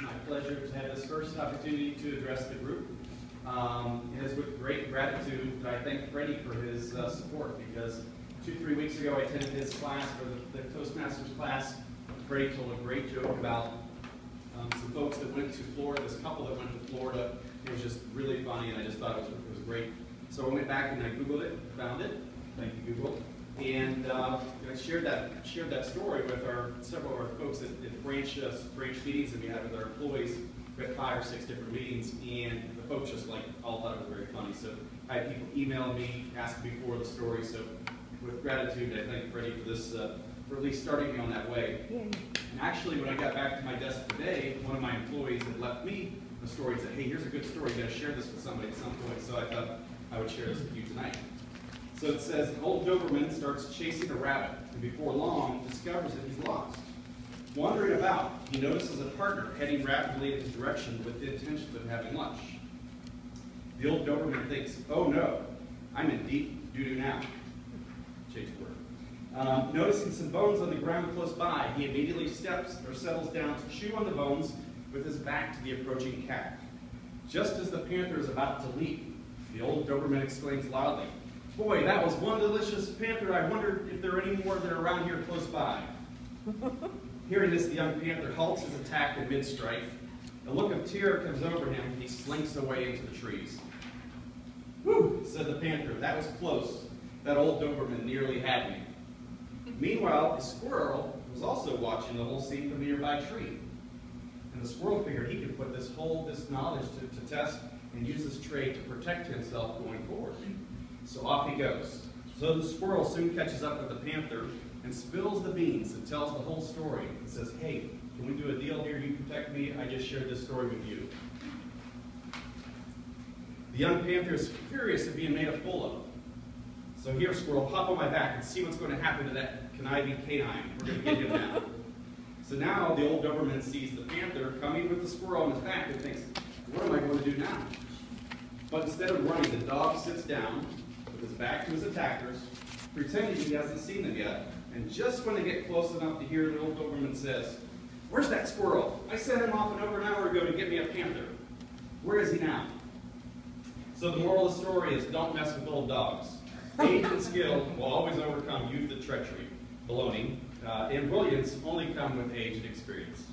my pleasure to have this first opportunity to address the group. It is with great gratitude that I thank Freddie for his support, because 2-3 weeks ago I attended his class, for the Toastmasters class. Freddie told a great joke about some folks that went to Florida, this couple that went to Florida. It was just really funny, and I just thought it was great. So I went back and I Googled it, found it. Thank you, Google. And I shared that story with several of our folks at branch meetings that we had with our employees. We had 5 or 6 different meetings, and the folks just all thought it was very funny. So I had people email me, ask me for the story. So with gratitude, I thank Freddie for this, for at least starting me on that way. And actually, when I got back to my desk today, one of my employees had left me a story and said, "Hey, here's a good story. You got to share this with somebody at some point." So I thought I would share this with you tonight. So it says, an old Doberman starts chasing a rabbit, and before long discovers that he's lost. Wandering about, he notices a partner heading rapidly in his direction with the intention of having lunch. The old Doberman thinks, "Oh no, I'm in deep doo-doo now." Change the word. Noticing some bones on the ground close by, he immediately settles down to chew on the bones with his back to the approaching cat. Just as the panther is about to leap, the old Doberman exclaims loudly, "Boy, that was one delicious panther. I wonder if there are any more that are around here close by." Hearing this, the young panther halts his attack in mid-strike. A look of terror comes over him, and he slinks away into the trees. "Whew," said the panther, "that was close. That old Doberman nearly had me." Meanwhile, the squirrel was also watching the whole scene from a nearby tree. And the squirrel figured he could put this knowledge to test and use this trait to protect himself going forward. So off he goes. So the squirrel soon catches up with the panther and spills the beans and tells the whole story and says, "Hey, can we do a deal here? You protect me. I just shared this story with you." The young panther is furious at being made a fool of. "So here, squirrel, hop on my back and see what's going to happen to that conniving canine. We're going to get him now." So now the old Doberman sees the panther coming with the squirrel on his back and thinks, "What am I going to do now?" But instead of running, the dog sits down with his back to his attackers, pretending he hasn't seen them yet. And just when they get close enough to hear, the old Doberman says, "Where's that squirrel? I sent him off over an hour ago to get me a panther. Where is he now?" So the moral of the story is, don't mess with old dogs. Age and skill will always overcome youth and treachery. Baloney. And brilliance only come with age and experience.